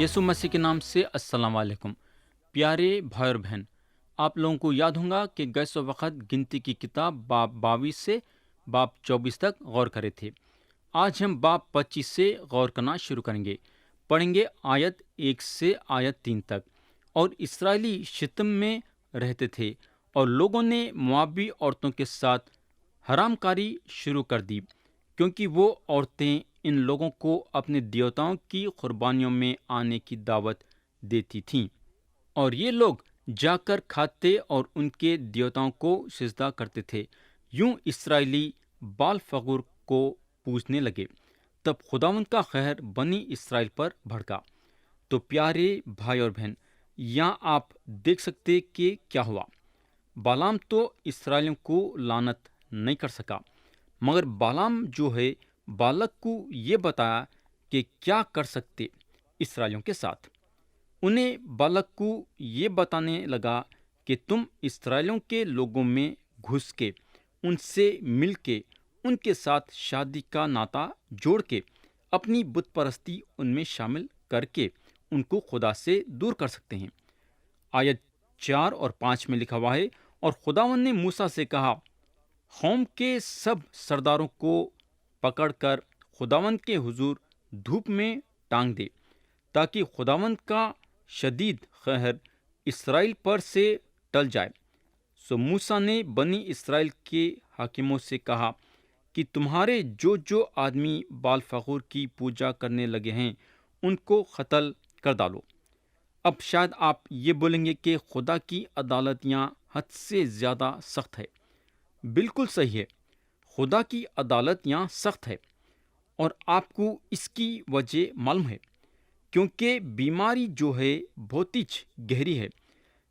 یسوع مسیح کے نام سے السلام علیکم۔ پیارے بھائی اور بہن، آپ لوگوں کو یاد ہوگا کہ گئے سو وقت گنتی کی کتاب باب 22 سے باب 24 تک غور کرے تھے۔ آج ہم باب 25 سے غور کرنا شروع کریں گے۔ پڑھیں گے آیت 1 سے آیت 3 تک۔ اور اسرائیلی شتم میں رہتے تھے، اور لوگوں نے موابی عورتوں کے ساتھ حرام کاری شروع کر دی، کیونکہ وہ عورتیں ان لوگوں کو اپنے دیوتاؤں کی قربانیوں میں آنے کی دعوت دیتی تھیں، اور یہ لوگ جا کر کھاتے اور ان کے دیوتاؤں کو سجدہ کرتے تھے۔ یوں اسرائیلی بال فغور کو پوجنے لگے۔ تب خداوند کا قہر بنی اسرائیل پر بھڑکا۔ تو پیارے بھائی اور بہن، یہاں آپ دیکھ سکتے کہ کیا ہوا۔ بالام تو اسرائیلیوں کو لعنت نہیں کر سکا، مگر بالام جو ہے بالک کو یہ بتایا کہ کیا کر سکتے اسرائیلیوں کے ساتھ۔ انہیں بالک کو یہ بتانے لگا کہ تم اسرائیلیوں کے لوگوں میں گھس کے، ان سے مل کے، ان کے ساتھ شادی کا ناطہ جوڑ کے، اپنی بت پرستی ان میں شامل کر کے ان کو خدا سے دور کر سکتے ہیں۔ آیت 4 اور 5 میں لکھا ہوا ہے، اور خداوند نے موسیٰ سے کہا، قوم کے سب سرداروں کو پکڑ کر خداوند کے حضور دھوپ میں ٹانگ دے، تاکہ خداوند کا شدید قہر اسرائیل پر سے ٹل جائے۔ سو موسیٰ نے بنی اسرائیل کے حاکموں سے کہا کہ تمہارے جو آدمی بال فغور کی پوجا کرنے لگے ہیں، ان کو قتل کر ڈالو۔ اب شاید آپ یہ بولیں گے کہ خدا کی عدالت یہاں حد سے زیادہ سخت ہے۔ بالکل صحیح ہے، خدا کی عدالت یہاں سخت ہے، اور آپ کو اس کی وجہ معلوم ہے، کیونکہ بیماری جو ہے بہت ہی گہری ہے۔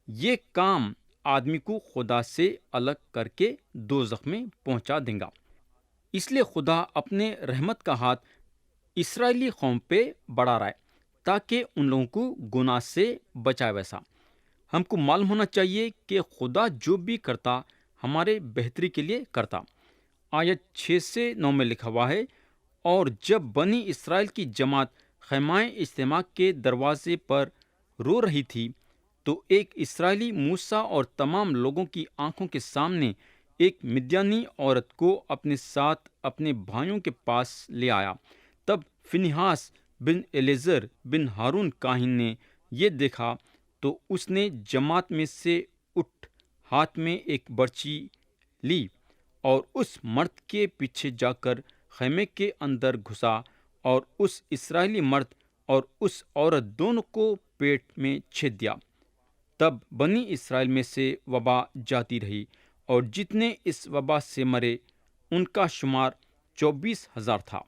یہ کام آدمی کو خدا سے الگ کر کے دوزخ میں پہنچا دے گا۔ اس لیے خدا اپنے رحمت کا ہاتھ اسرائیلی قوم پہ بڑھا رہا ہے، تاکہ ان لوگوں کو گناہ سے بچائے۔ ویسا ہم کو معلوم ہونا چاہیے کہ خدا جو بھی کرتا ہمارے بہتری کے لیے کرتا۔ آیت 6 سے 9 میں لکھا ہوا ہے، اور جب بنی اسرائیل کی جماعت خیمہ اجتماع کے دروازے پر رو رہی تھی، تو ایک اسرائیلی موسیٰ اور تمام لوگوں کی آنکھوں کے سامنے ایک مدیانی عورت کو اپنے ساتھ اپنے بھائیوں کے پاس لے آیا۔ تب فنہاس بن الیعزر بن ہارون کاہن نے یہ دیکھا، تو اس نے جماعت میں سے اٹھ ہاتھ میں ایک برچی لی، اور اس مرد کے پیچھے جا کر خیمے کے اندر گھسا، اور اس اسرائیلی مرد اور اس عورت دونوں کو پیٹ میں چھید دیا۔ تب بنی اسرائیل میں سے وبا جاتی رہی، اور جتنے اس وبا سے مرے ان کا شمار 24,000 تھا۔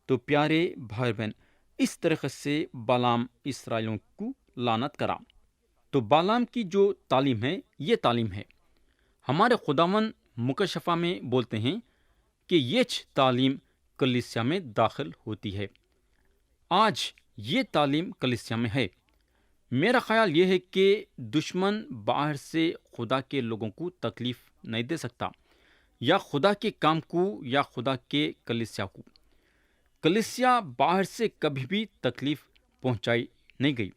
تو پیارے بھائی بہن، اس طریقے سے بالام اسرائیلیوں کو لعنت کرا۔ تو بالام کی جو تعلیم ہے، یہ تعلیم ہے۔ ہمارے خداوند مکشفہ میں بولتے ہیں کہ یہ تعلیم کلیسیا میں داخل ہوتی ہے۔ آج یہ تعلیم کلیسیا میں ہے۔ میرا خیال یہ ہے کہ دشمن باہر سے خدا کے لوگوں کو تکلیف نہیں دے سکتا، یا خدا کے کام کو، یا خدا کے کلیسیا کو۔ کلیسیا باہر سے کبھی بھی تکلیف پہنچائی نہیں گئی۔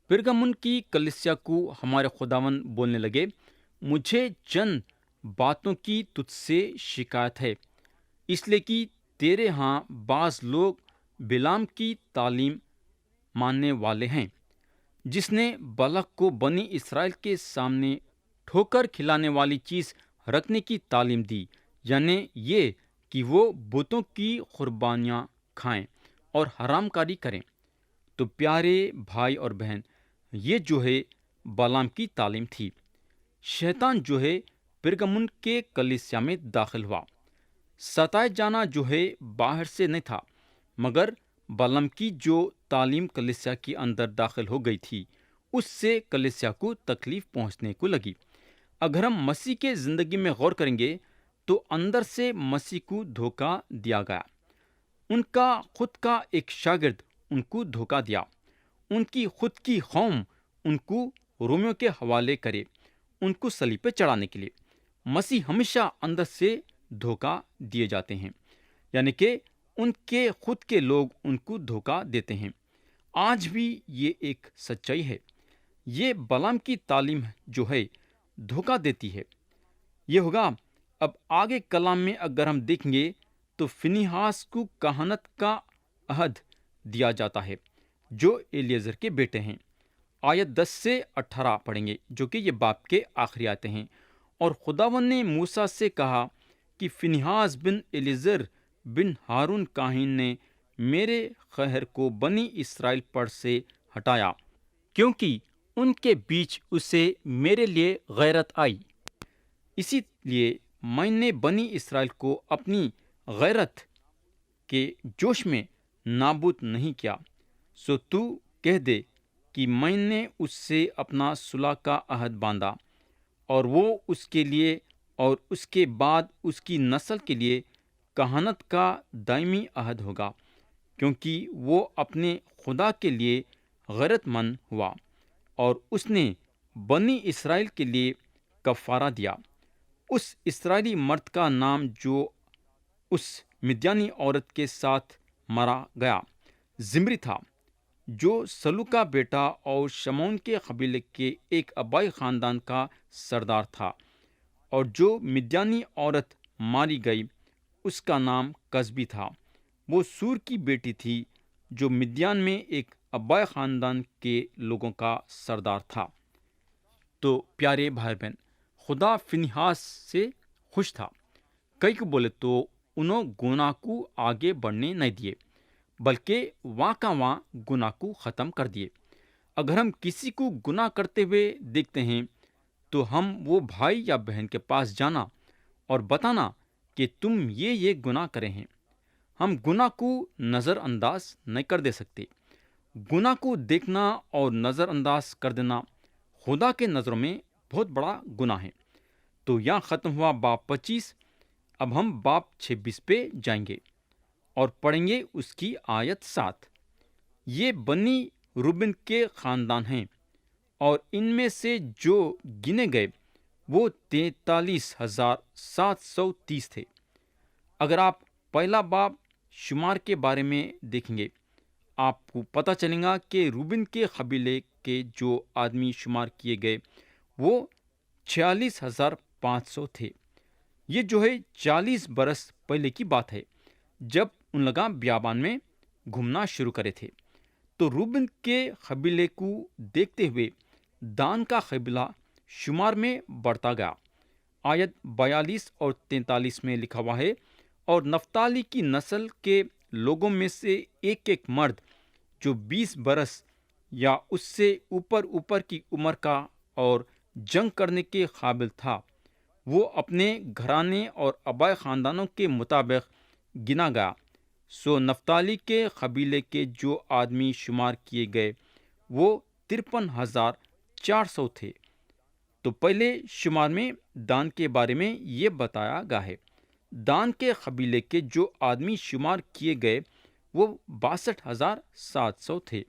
پرگمن کی کلیسیا کو ہمارے خداوند بولنے لگے، مجھے چند باتوں کی تجھ سے شکایت ہے، اس لیے کہ تیرے ہاں بعض لوگ بلام کی تعلیم ماننے والے ہیں، جس نے بلق کو بنی اسرائیل کے سامنے ٹھوکر کھلانے والی چیز رکھنے کی تعلیم دی، یعنی یہ کہ وہ بتوں کی قربانیاں کھائیں اور حرام کاری کریں۔ تو پیارے بھائی اور بہن، یہ جو ہے بالام کی تعلیم تھی۔ شیطان جو ہے پرگمن کے کلیسیا میں داخل ہوا۔ ستائے جانا جو ہے باہر سے نہیں تھا، مگر بالام کی جو تعلیم کلیسیا کے اندر داخل ہو گئی تھی، اس سے کلیسیا کو تکلیف پہنچنے کو لگی۔ اگر ہم مسیح کے زندگی میں غور کریں گے تو اندر سے مسیح کو دھوکہ دیا گیا۔ ان کا خود کا ایک شاگرد ان کو دھوکہ دیا، ان کی خود کی قوم ان کو رومیوں کے حوالے کرے، ان کو صلیب پہ چڑھانے کے لیے۔ مسیح ہمیشہ اندر سے دھوکہ دیے جاتے ہیں، یعنی کہ ان کے خود کے لوگ ان کو دھوکہ دیتے ہیں۔ آج بھی یہ ایک سچائی ہے۔ یہ بلام کی تعلیم جو ہے دھوکہ دیتی ہے۔ یہ ہوگا اب آگے کلام میں اگر ہم دیکھیں گے تو فنیحاس کو کہانت کا عہد دیا جاتا ہے جو الیعزر کے بیٹے ہیں۔ آیت 10 سے 18 پڑھیں گے جو کہ یہ باپ کے آخری آتے ہیں۔ اور خداوند نے موسیٰ سے کہا کہ فنیحاس بن الیعزر بن ہارون کاہن نے میرے خہر کو بنی اسرائیل پر سے ہٹایا، کیونکہ ان کے بیچ اسے میرے لیے غیرت آئی۔ اسی لیے میں نے بنی اسرائیل کو اپنی غیرت کے جوش میں نابود نہیں کیا۔ سو تو کہہ دے کہ میں نے اس سے اپنا صلح کا عہد باندھا، اور وہ اس کے لیے اور اس کے بعد اس کی نسل کے لیے کہانت کا دائمی عہد ہوگا، کیونکہ وہ اپنے خدا کے لیے غیرت مند ہوا اور اس نے بنی اسرائیل کے لیے کفارہ دیا۔ اس اسرائیلی مرد کا نام جو اس مدیانی عورت کے ساتھ مرا گیا زمری تھا، جو سلو کا بیٹا اور شمعون کے قبیلے کے ایک آبائی خاندان کا سردار تھا، اور جو مدیانی عورت ماری گئی اس کا نام قزبی تھا۔ وہ سور کی بیٹی تھی جو مدیان میں ایک آبائی خاندان کے لوگوں کا سردار تھا۔ تو پیارے بھائی بہن، خدا فنیحاس سے خوش تھا۔ کئی کو بولے تو انہوں گناہ کو آگے بڑھنے نہیں دیے، بلکہ وہاں کا وہاں گناہ کو ختم کر دیے۔ اگر ہم کسی کو گناہ کرتے ہوئے دیکھتے ہیں تو ہم وہ بھائی یا بہن کے پاس جانا اور بتانا کہ تم یہ گناہ کرے ہیں۔ ہم گناہ کو نظر انداز نہیں کر دے سکتے۔ گناہ کو دیکھنا اور نظر انداز کر دینا خدا کے نظروں میں بہت بڑا گناہ ہے۔ تو یہاں ختم ہوا باب 25۔ اب ہم باب 26 پہ جائیں گے اور پڑھیں گے اس کی آیت 7۔ یہ بنی روبن کے خاندان ہیں، اور ان میں سے جو گنے گئے وہ 43,730 تھے۔ اگر آپ پہلا باب شمار کے بارے میں دیکھیں گے، آپ کو پتہ چلے گا کہ روبن کے قبیلے کے جو آدمی شمار کیے گئے وہ 46,500 تھے۔ یہ جو ہے 40 برس پہلے کی بات ہے، جب ان لوگ بیابان میں گھومنا شروع کرے تھے۔ تو روبن کے قبیلے کو دیکھتے ہوئے دان کا قبیلہ شمار میں بڑھتا گیا۔ آیت 42 اور 43 میں لکھا ہوا ہے، اور نفتالی کی نسل کے لوگوں میں سے ایک ایک مرد جو 20 برس یا اس سے اوپر کی عمر کا اور جنگ کرنے کے قابل تھا، وہ اپنے گھرانے اور آبائی خاندانوں کے مطابق گنا گیا۔ سو نفتالی کے قبیلے کے جو آدمی شمار کیے گئے وہ 53,400 تھے۔ تو پہلے شمار میں دان کے بارے میں یہ بتایا گیا ہے۔ دان کے قبیلے کے جو آدمی شمار کیے گئے وہ 62,700 تھے،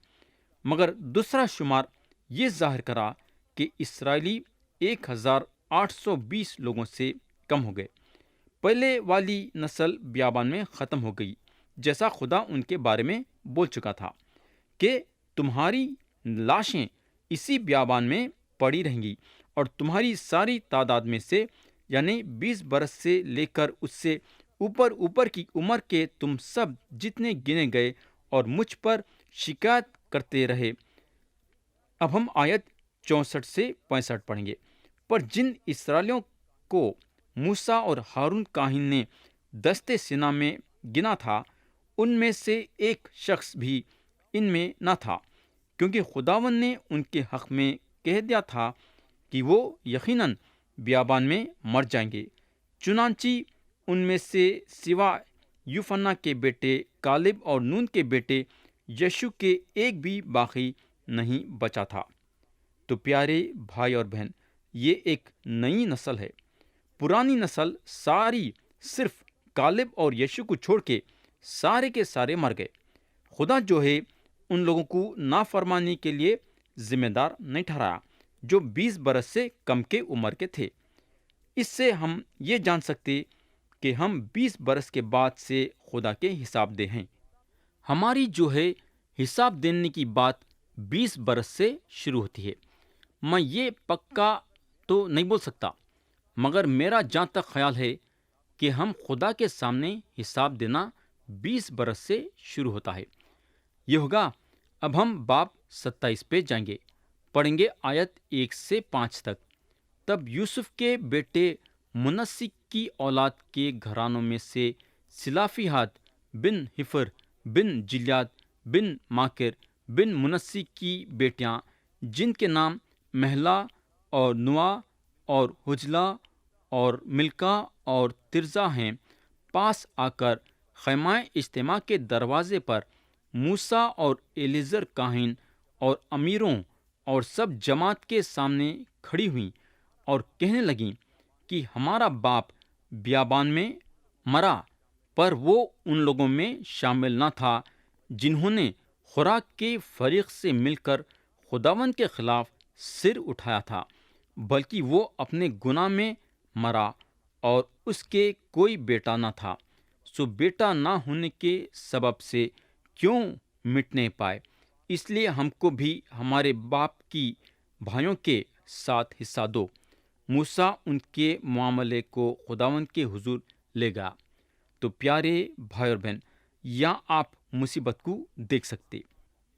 مگر دوسرا شمار یہ ظاہر کرا کہ اسرائیلی 1,820 لوگوں سے کم ہو گئے۔ پہلے والی نسل بیابان میں ختم ہو گئی، جیسا خدا ان کے بارے میں بول چکا تھا کہ تمہاری لاشیں اسی بیابان میں پڑی رہیں گی، اور تمہاری ساری تعداد میں سے یعنی 20 برس سے لے کر اس سے اوپر کی عمر کے تم سب جتنے گنے گئے اور مجھ پر شکایت کرتے رہے۔ اب ہم آیت 64 سے 65 پڑھیں گے۔ پر جن اسرائیلیوں کو موسیٰ اور ہارون کاہن نے دستے سینا میں گنا تھا، ان میں سے ایک شخص بھی ان میں نہ تھا، کیونکہ خداوند نے ان کے حق میں کہہ دیا تھا کہ وہ یقیناً بیابان میں مر جائیں گے۔ چنانچہ ان میں سے سوا یوفنا کے بیٹے کالب اور نون کے بیٹے یشو کے ایک بھی باقی نہیں بچا تھا۔ تو پیارے بھائی اور بہن، یہ ایک نئی نسل ہے۔ پرانی نسل ساری صرف کالب اور یشو کو چھوڑ کے سارے کے سارے مر گئے۔ خدا جو ہے ان لوگوں کو نافرمانی کے لیے ذمہ دار نہیں ٹھہرایا جو 20 برس سے کم کے عمر کے تھے۔ اس سے ہم یہ جان سکتے کہ ہم 20 برس کے بعد سے خدا کے حساب دہ ہیں۔ ہماری جو ہے حساب دینے کی بات 20 برس سے شروع ہوتی ہے۔ میں یہ پکا تو نہیں بول سکتا، مگر میرا جہاں تک خیال ہے کہ ہم خدا کے سامنے حساب دینا 20 برس سے شروع ہوتا ہے۔ یہ ہوگا۔ اب ہم باب 27 پہ جائیں گے، پڑھیں گے آیت 1 سے 5 تک۔ تب یوسف کے بیٹے منسک کی اولاد کے گھرانوں میں سے سلافیہات بن حفر بن جلیاد بن ماکر بن منسک کی بیٹیاں، جن کے نام مہلا اور نوا اور حجلا اور ملکا اور ترزا ہیں، پاس آ کر خیمہ اجتماع کے دروازے پر موسیٰ اور ایلیزر کاہن اور امیروں اور سب جماعت کے سامنے کھڑی ہوئیں اور کہنے لگیں کہ ہمارا باپ بیابان میں مرا، پر وہ ان لوگوں میں شامل نہ تھا جنہوں نے خوراک کے فریق سے مل کر خداوند کے خلاف سر اٹھایا تھا، بلکہ وہ اپنے گناہ میں مرا اور اس کے کوئی بیٹا نہ تھا، سو بیٹا نہ ہونے کے سبب سے کیوں مٹنے پائے، اس لیے ہم کو بھی ہمارے باپ کی بھائیوں کے ساتھ حصہ دو۔ موسیٰ ان کے معاملے کو خداوند کے حضور لے گیا۔ تو پیارے بھائی اور بہن، یہاں آپ مصیبت کو دیکھ سکتے۔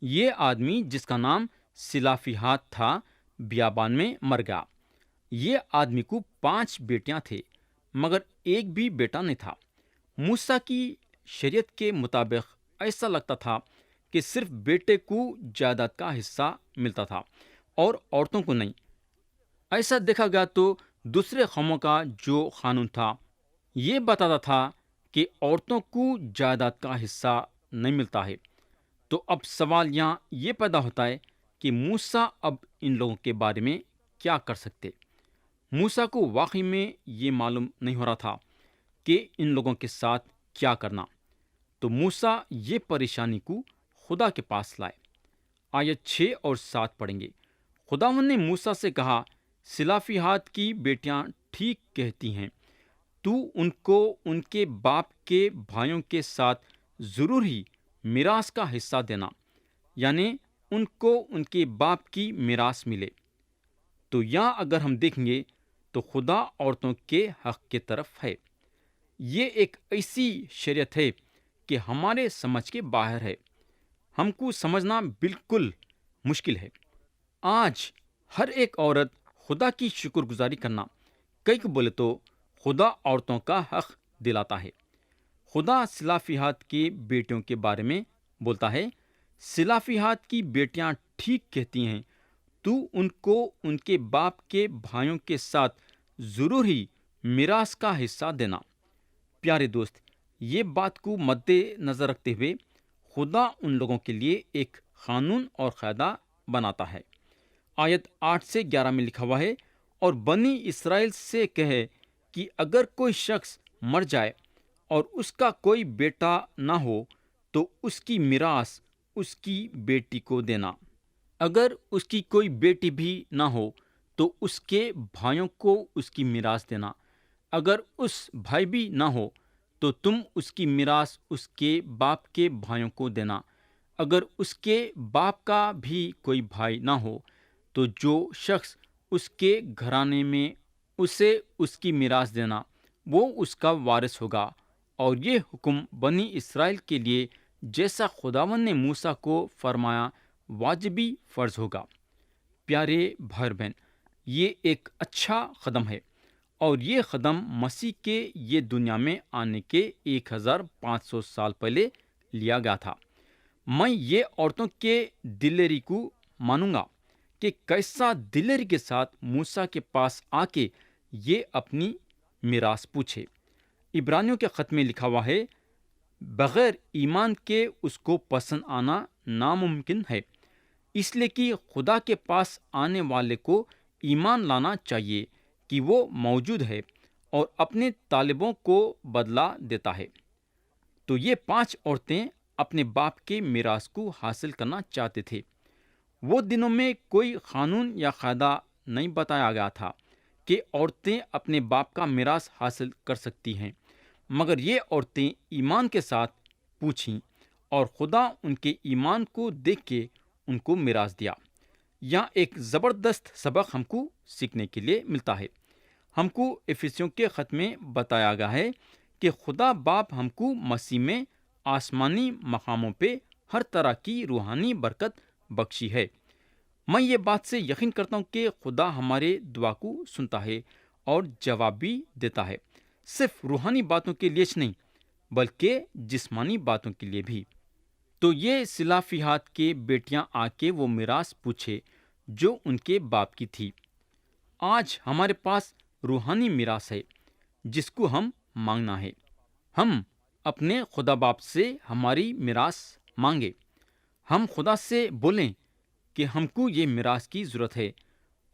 یہ آدمی جس کا نام سلافیہات تھا، بیابان میں مر گیا۔ یہ آدمی کو 5 بیٹیاں تھے، مگر ایک بھی بیٹا نہیں تھا۔ موسیٰ کی شریعت کے مطابق ایسا لگتا تھا کہ صرف بیٹے کو جائیداد کا حصہ ملتا تھا اور عورتوں کو نہیں۔ ایسا دیکھا گیا تو دوسرے قوموں کا جو قانون تھا، یہ بتاتا تھا کہ عورتوں کو جائیداد کا حصہ نہیں ملتا ہے۔ تو اب سوال یہاں یہ پیدا ہوتا ہے کہ موسیٰ اب ان لوگوں کے بارے میں کیا کر سکتے؟ موسیٰ کو واقعی میں یہ معلوم نہیں ہو رہا تھا کہ ان لوگوں کے ساتھ کیا کرنا۔ تو موسیٰ یہ پریشانی کو خدا کے پاس لائے۔ آیت 6 اور 7 پڑھیں گے۔ خداوند نے موسیٰ سے کہا، سلافیہات کی بیٹیاں ٹھیک کہتی ہیں، تو ان کو ان کے باپ کے بھائیوں کے ساتھ ضرور ہی میراث کا حصہ دینا، یعنی ان کو ان کے باپ کی میراث ملے۔ تو یہاں اگر ہم دیکھیں گے تو خدا عورتوں کے حق کے طرف ہے۔ یہ ایک ایسی شریعت ہے کہ ہمارے سمجھ کے باہر ہے، ہم کو سمجھنا بالکل مشکل ہے۔ آج ہر ایک عورت خدا کی شکر گزاری کرنا، کئی کو بولے تو خدا عورتوں کا حق دلاتا ہے۔ خدا سلافیہات کی بیٹیوں کے بارے میں بولتا ہے، سلافیہات کی بیٹیاں ٹھیک کہتی ہیں، تو ان کو ان کے باپ کے بھائیوں کے ساتھ ضرور ہی میراث کا حصہ دینا۔ پیارے دوست، یہ بات کو مد نظر رکھتے ہوئے خدا ان لوگوں کے لیے ایک قانون اور قاعدہ بناتا ہے۔ آیت 8 سے 11 میں لکھا ہوا ہے، اور بنی اسرائیل سے کہے کہ اگر کوئی شخص مر جائے اور اس کا کوئی بیٹا نہ ہو تو اس کی میراث اس کی بیٹی کو دینا۔ اگر اس کی کوئی بیٹی بھی نہ ہو تو اس کے بھائیوں کو اس کی میراث دینا۔ اگر اس بھائی بھی نہ ہو تو تم اس کی میراث اس کے باپ کے بھائیوں کو دینا۔ اگر اس کے باپ کا بھی کوئی بھائی نہ ہو تو جو شخص اس کے گھرانے میں اسے اس کی میراث دینا، وہ اس کا وارث ہوگا۔ اور یہ حکم بنی اسرائیل کے لیے جیسا خداوند نے موسیٰ کو فرمایا واجبی فرض ہوگا۔ پیارے بھائی بہن، یہ ایک اچھا قدم ہے، اور یہ قدم مسیح کے یہ دنیا میں آنے کے 1500 سال پہلے لیا گیا تھا۔ میں یہ عورتوں کے دلیری کو مانوں گا کہ کیسا دلیری کے ساتھ موسیٰ کے پاس آ کے یہ اپنی میراث پوچھے۔ عبرانیوں کے خط میں لکھا ہوا ہے، بغیر ایمان کے اس کو پسند آنا ناممکن ہے، اس لیے کہ خدا کے پاس آنے والے کو ایمان لانا چاہیے کہ وہ موجود ہے اور اپنے طالبوں کو بدلہ دیتا ہے۔ تو یہ 5 عورتیں اپنے باپ کے میراث کو حاصل کرنا چاہتے تھے۔ وہ دنوں میں کوئی قانون یا قاعدہ نہیں بتایا گیا تھا کہ عورتیں اپنے باپ کا میراث حاصل کر سکتی ہیں، مگر یہ عورتیں ایمان کے ساتھ پوچھیں اور خدا ان کے ایمان کو دیکھ کے ان کو میراث دیا۔ یہاں ایک زبردست سبق ہم کو سیکھنے کے لیے ملتا ہے۔ ہم کو افسیوں کے خط میں بتایا گیا ہے کہ خدا باپ ہم کو مسیح میں آسمانی مقاموں پہ ہر طرح کی روحانی برکت بخشی ہے۔ میں یہ بات سے یقین کرتا ہوں کہ خدا ہمارے دعا کو سنتا ہے اور جواب بھی دیتا ہے، صرف روحانی باتوں کے لیے نہیں بلکہ جسمانی باتوں کے لیے بھی۔ تو یہ سلافیات کے بیٹیاں آ کے وہ میراث پوچھے جو ان کے باپ کی تھی۔ آج ہمارے پاس روحانی میراث ہے جس کو ہم مانگنا ہے۔ ہم اپنے خدا باپ سے ہماری میراث مانگے۔ ہم خدا سے بولیں کہ ہم کو یہ میراث کی ضرورت ہے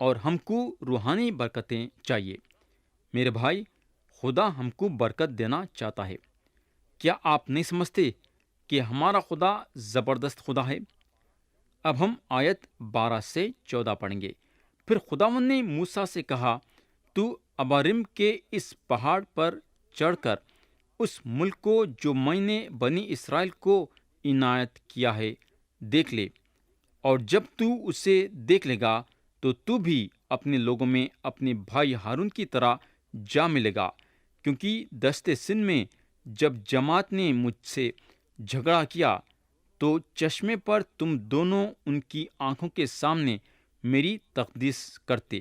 اور ہم کو روحانی برکتیں چاہیے۔ میرے بھائی، خدا ہم کو برکت دینا چاہتا ہے۔ کیا آپ نہیں سمجھتے کہ ہمارا خدا زبردست خدا ہے؟ اب ہم آیت 12 سے 14 پڑھیں گے۔ پھر خداوند نے موسیٰ سے کہا، تو ابارم کے اس پہاڑ پر چڑھ کر اس ملک کو جو میں نے بنی اسرائیل کو عنایت کیا ہے دیکھ لے، اور جب تو اسے دیکھ لے گا تو بھی اپنے لوگوں میں اپنے بھائی ہارون کی طرح جا ملے گا، کیونکہ دشت سن میں جب جماعت نے مجھ سے جھگڑا کیا تو چشمے پر تم دونوں ان کی آنکھوں کے سامنے میری تقدیس کرتے۔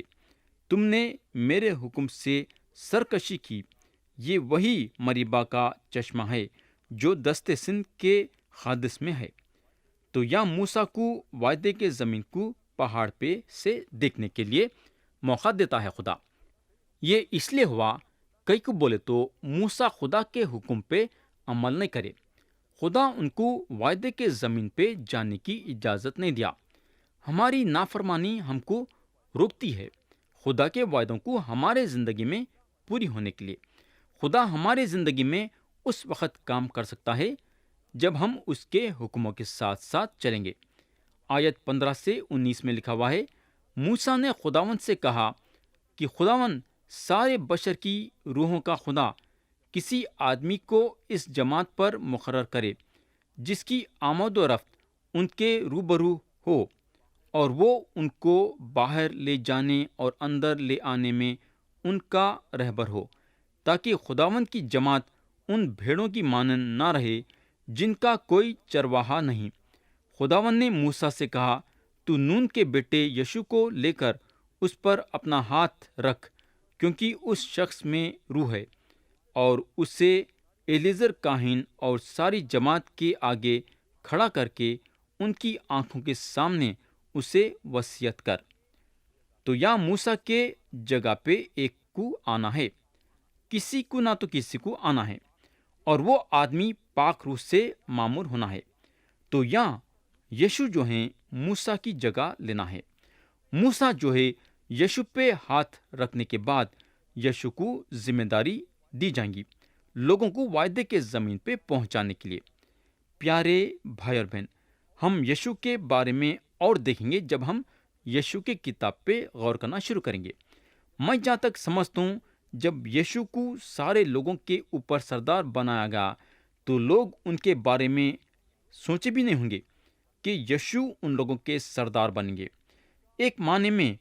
تم نے میرے حکم سے سرکشی کی۔ یہ وہی مریبا کا چشمہ ہے جو دشت سندھ کے قادس میں ہے۔ تو یا موسیٰ کو وعدے کے زمین کو پہاڑ پہ سے دیکھنے کے لیے موقع دیتا ہے خدا۔ یہ اس لیے ہوا، کئی کو بولے تو موسیٰ خدا کے حکم پہ عمل نہیں کرے۔ خدا ان کو وعدے کے زمین پہ جانے کی اجازت نہیں دیا۔ ہماری نافرمانی ہم کو روکتی ہے خدا کے وعدوں کو ہمارے زندگی میں پوری ہونے کے لیے۔ خدا ہمارے زندگی میں اس وقت کام کر سکتا ہے جب ہم اس کے حکموں کے ساتھ ساتھ چلیں گے۔ آیت 15 سے 19 میں لکھا ہوا ہے، موسیٰ نے خداوند سے کہا کہ خداوند سارے بشر کی روحوں کا خدا کسی آدمی کو اس جماعت پر مقرر کرے جس کی آمد و رفت ان کے روبرو ہو، اور وہ ان کو باہر لے جانے اور اندر لے آنے میں ان کا رہبر ہو، تاکہ خداوند کی جماعت ان بھیڑوں کی مانند نہ رہے جن کا کوئی چرواہا نہیں۔ خداوند نے موسیٰ سے کہا، تو نون کے بیٹے یشوع کو لے کر اس پر اپنا ہاتھ رکھ، کیونکہ اس شخص میں روح ہے، اور اسے ایلیزر کاہن اور ساری جماعت کے آگے کھڑا کر کے ان کی آنکھوں کے سامنے اسے وصیت کر۔ تو یا موسیٰ کے جگہ پہ ایک کو آنا ہے، کسی کو نہ تو کسی کو آنا ہے، اور وہ آدمی پاک روح سے معمور ہونا ہے۔ تو یا یشوع جو ہیں موسیٰ کی جگہ لینا ہے۔ موسیٰ جو ہے یشوع پہ ہاتھ رکھنے کے بعد یشوع کو ذمہ داری دی جائیں گی لوگوں کو وعدے کے زمین پہ پہنچانے کے لیے۔ پیارے بھائی اور بہن، ہم یشوع کے بارے میں اور دیکھیں گے جب ہم یشوع کے کتاب پہ غور کرنا شروع کریں گے۔ میں جہاں تک سمجھتا ہوں، جب یشوع کو سارے لوگوں کے اوپر سردار بنایا گیا تو لوگ ان کے بارے میں سوچے بھی نہیں ہوں گے کہ یشوع ان لوگوں کے سردار بنیں گے۔ ایک معنی میں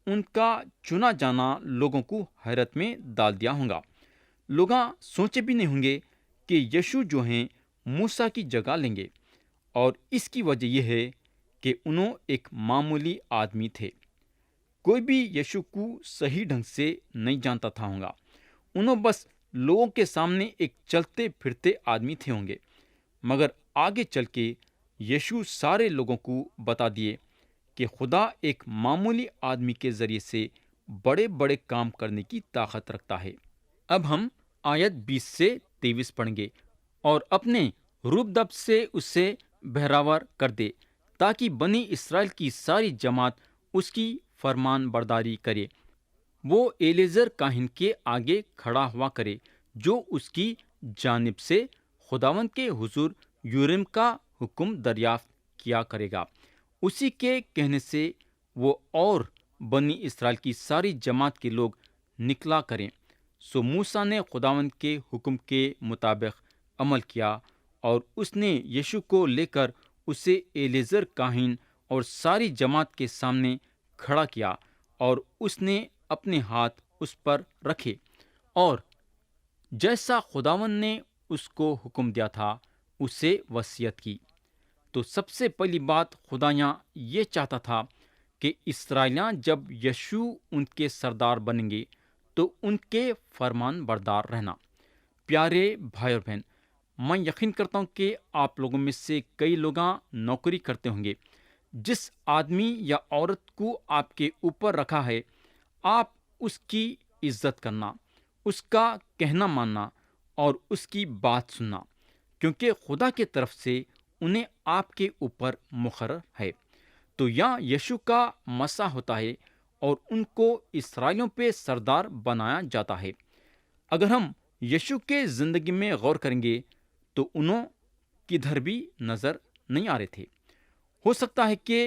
ان کا چنا جانا لوگوں کو حیرت میں ڈال دیا ہوگا۔ لوگ سوچے بھی نہیں ہوں گے کہ یشوع جو ہیں موسیٰ کی جگہ لیں گے، اور اس کی وجہ یہ ہے کہ انہوں ایک معمولی آدمی تھے۔ کوئی بھی یشوع کو صحیح ڈھنگ سے نہیں جانتا تھا ہوگا۔ انہوں بس لوگوں کے سامنے ایک چلتے پھرتے آدمی تھے ہوں گے، مگر آگے چل کے یشوع سارے لوگوں کو بتا دیے کہ خدا ایک معمولی آدمی کے ذریعے سے بڑے بڑے کام کرنے کی طاقت رکھتا ہے۔ اب ہم آیت 20 سے 23 پڑھیں گے، اور اپنے روپ دب سے اسے بہراور کر دے تاکہ بنی اسرائیل کی ساری جماعت اس کی فرمان برداری کرے۔ وہ ایلیزر کاہن کے آگے کھڑا ہوا کرے جو اس کی جانب سے خداوند کے حضور یوریم کا حکم دریافت کیا کرے گا۔ اسی کے کہنے سے وہ اور بنی اسرائیل کی ساری جماعت کے لوگ نکلا کریں۔ سو موسیٰ نے خداوند کے حکم کے مطابق عمل کیا اور اس نے یشوع کو لے کر اسے ایلیزر کاہن اور ساری جماعت کے سامنے کھڑا کیا، اور اس نے اپنے ہاتھ اس پر رکھے اور جیسا خداوند نے اس کو حکم دیا تھا اسے وصیت کی۔ تو سب سے پہلی بات خدا یہاں یہ چاہتا تھا کہ اسرائیلیاں جب یشوع ان کے سردار بنیں گے تو ان کے فرمان بردار رہنا۔ پیارے بھائی اور بہن، میں یقین کرتا ہوں کہ آپ لوگوں میں سے کئی لوگ نوکری کرتے ہوں گے۔ جس آدمی یا عورت کو آپ کے اوپر رکھا ہے، آپ اس کی عزت کرنا، اس کا کہنا ماننا اور اس کی بات سننا، کیونکہ خدا کی طرف سے انہیں آپ کے اوپر مقرر ہے۔ تو یہاں یشوع کا مسا ہوتا ہے اور ان کو اسرائیلیوں پہ سردار بنایا جاتا ہے۔ اگر ہم یشوع کے زندگی میں غور کریں گے تو انہوں کدھر بھی نظر نہیں آ رہے تھے۔ ہو سکتا ہے کہ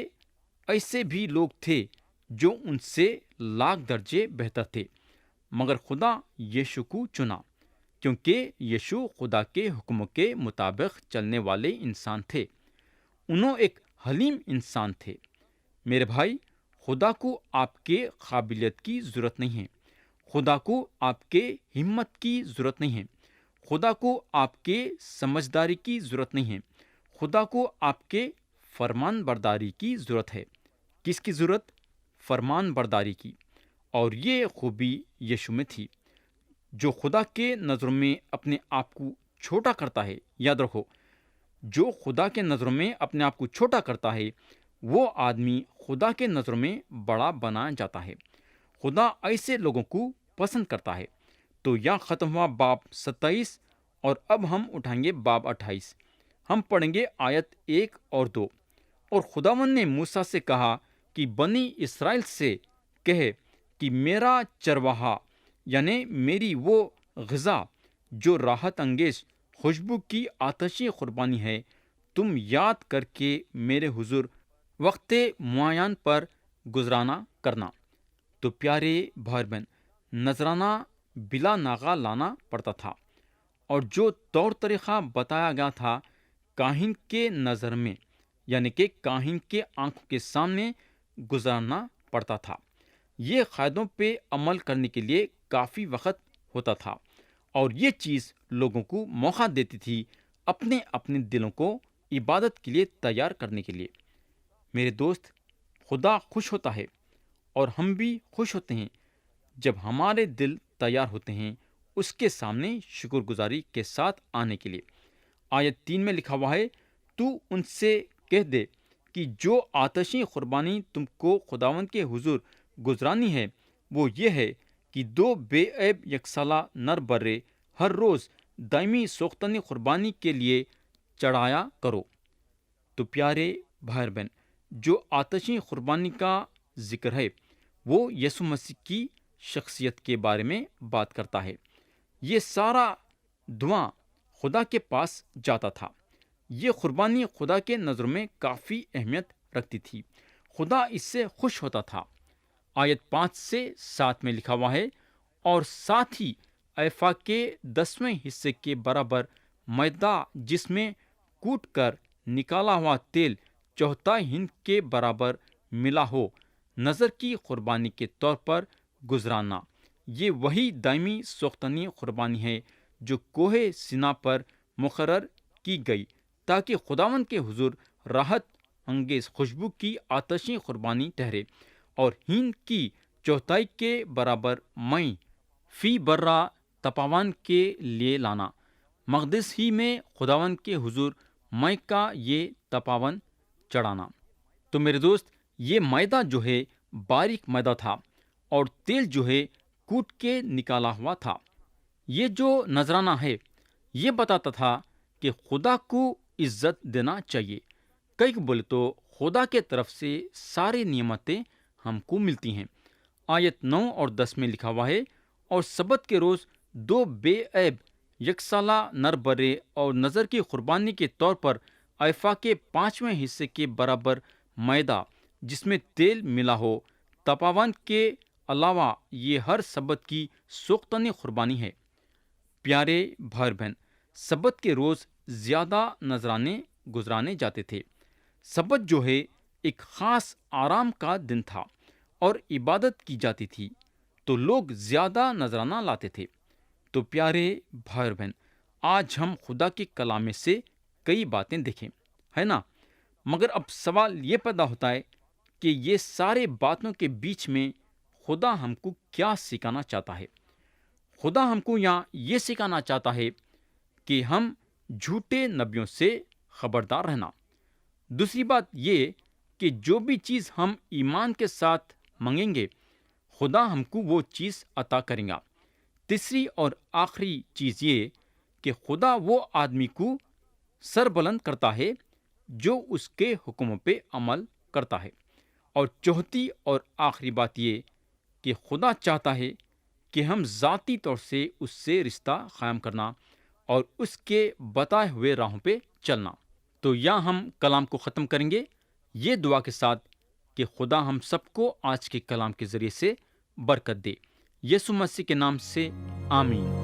ایسے بھی لوگ تھے جو ان سے لاکھ درجے بہتر تھے، مگر خدا یشوع کو چنا، کیونکہ یشوع خدا کے حکم کے مطابق چلنے والے انسان تھے۔ انہوں ایک حلیم انسان تھے۔ میرے بھائی، خدا کو آپ کے قابلیت کی ضرورت نہیں ہے، خدا کو آپ کے ہمت کی ضرورت نہیں ہے، خدا کو آپ کے سمجھداری کی ضرورت نہیں ہے، خدا کو آپ کے فرمان برداری کی ضرورت ہے۔ کس کی ضرورت؟ فرمان برداری کی۔ اور یہ خوبی یشوع میں تھی۔ جو خدا کے نظروں میں اپنے آپ کو چھوٹا کرتا ہے، یاد رکھو، جو خدا کے نظروں میں اپنے آپ کو چھوٹا کرتا ہے وہ آدمی خدا کے نظروں میں بڑا بنا جاتا ہے۔ خدا ایسے لوگوں کو پسند کرتا ہے۔ تو یہاں ختم ہوا باب 27 اور اب ہم اٹھائیں گے باب 28۔ ہم پڑھیں گے آیت 1 اور 2۔ اور خداوند نے موسیٰ سے کہا کہ بنی اسرائیل سے کہے کہ میرا چرواہا یعنی میری وہ غذا جو راحت انگیز خوشبو کی آتشی قربانی ہے، تم یاد کر کے میرے حضور وقت معین پر گزرانہ کرنا۔ تو پیارے بھائی بہن، نذرانہ بلا ناغہ لانا پڑتا تھا، اور جو طور طریقہ بتایا گیا تھا کاہن کے نظر میں یعنی کہ کاہن کے آنکھوں کے سامنے گزارنا پڑتا تھا۔ یہ قاعدوں پہ عمل کرنے کے لیے کافی وقت ہوتا تھا، اور یہ چیز لوگوں کو موقع دیتی تھی اپنے اپنے دلوں کو عبادت کے لیے تیار کرنے کے لیے۔ میرے دوست، خدا خوش ہوتا ہے اور ہم بھی خوش ہوتے ہیں جب ہمارے دل تیار ہوتے ہیں اس کے سامنے شکر گزاری کے ساتھ آنے کے لیے۔ آیت 3 میں لکھا ہوا ہے، تو ان سے کہہ دے کہ جو آتشی قربانی تم کو خداوند کے حضور گزرانی ہے وہ یہ ہے کہ 2 بے عیب یکسالہ نر برے ہر روز دائمی سوختنی قربانی کے لیے چڑھایا کرو۔ تو پیارے بھائی بہن، جو آتشی قربانی کا ذکر ہے وہ یسوع مسیح کی شخصیت کے بارے میں بات کرتا ہے۔ یہ سارا دعا خدا کے پاس جاتا تھا۔ یہ قربانی خدا کے نظر میں کافی اہمیت رکھتی تھی۔ خدا اس سے خوش ہوتا تھا۔ آیت 5 سے 7 میں لکھا ہوا ہے، اور ساتھ ہی ایفا کے 10ویں حصے کے برابر میدا جس میں کوٹ کر نکالا ہوا تیل چوتھائی ہند کے برابر ملا ہو، نظر کی قربانی کے طور پر گزرانا۔ یہ وہی دائمی سوختنی قربانی ہے جو کوہ سینا پر مقرر کی گئی تاکہ خداوند کے حضور راحت انگیز خوشبو کی آتشی قربانی ٹھہرے، اور ہند کی چوتھائی کے برابر میں فی برہ تپاون کے لیے لانا۔ مقدس ہی میں خداوند کے حضور میں کا یہ تپاون چڑھانا۔ تو میرے دوست، یہ میدا جو ہے باریک میدا تھا، اور تیل جو ہے کوٹ کے نکالا ہوا تھا۔ یہ جو نذرانہ ہے یہ بتاتا تھا کہ خدا کو عزت دینا چاہیے۔ کئی بولے تو خدا کے طرف سے ساری نعمتیں ہم کو ملتی ہیں۔ آیت 9 اور 10 میں لکھا ہوا ہے، اور سبت کے روز 2 بے عیب یکسالہ نر برے اور نظر کی قربانی کے طور پر ایفا کے 5ویں حصے کے برابر میدا جس میں تیل ملا ہو، تپاون کے علاوہ یہ ہر سبت کی سوختنی قربانی ہے۔ پیارے بھائی بہن، سبت کے روز زیادہ نذرانے گزرانے جاتے تھے۔ سبت جو ہے ایک خاص آرام کا دن تھا اور عبادت کی جاتی تھی، تو لوگ زیادہ نذرانہ لاتے تھے۔ تو پیارے بھائی اور بہن، آج ہم خدا کے کلام میں سے کئی باتیں دیکھیں، ہے نا؟ مگر اب سوال یہ پیدا ہوتا ہے کہ یہ سارے باتوں کے بیچ میں خدا ہم کو کیا سکھانا چاہتا ہے؟ خدا ہم کو یہاں یہ سکھانا چاہتا ہے کہ ہم جھوٹے نبیوں سے خبردار رہنا۔ دوسری بات یہ کہ جو بھی چیز ہم ایمان کے ساتھ مانگیں گے، خدا ہم کو وہ چیز عطا کرے گا۔ تیسری اور آخری چیز یہ کہ خدا وہ آدمی کو سر بلند کرتا ہے جو اس کے حکموں پہ عمل کرتا ہے۔ اور چوتھی اور آخری بات یہ کہ خدا چاہتا ہے کہ ہم ذاتی طور سے اس سے رشتہ قائم کرنا اور اس کے بتائے ہوئے راہوں پہ چلنا۔ تو یہاں ہم کلام کو ختم کریں گے یہ دعا کے ساتھ کہ خدا ہم سب کو آج کے کلام کے ذریعے سے برکت دے۔ یسوع مسیح کے نام سے آمین۔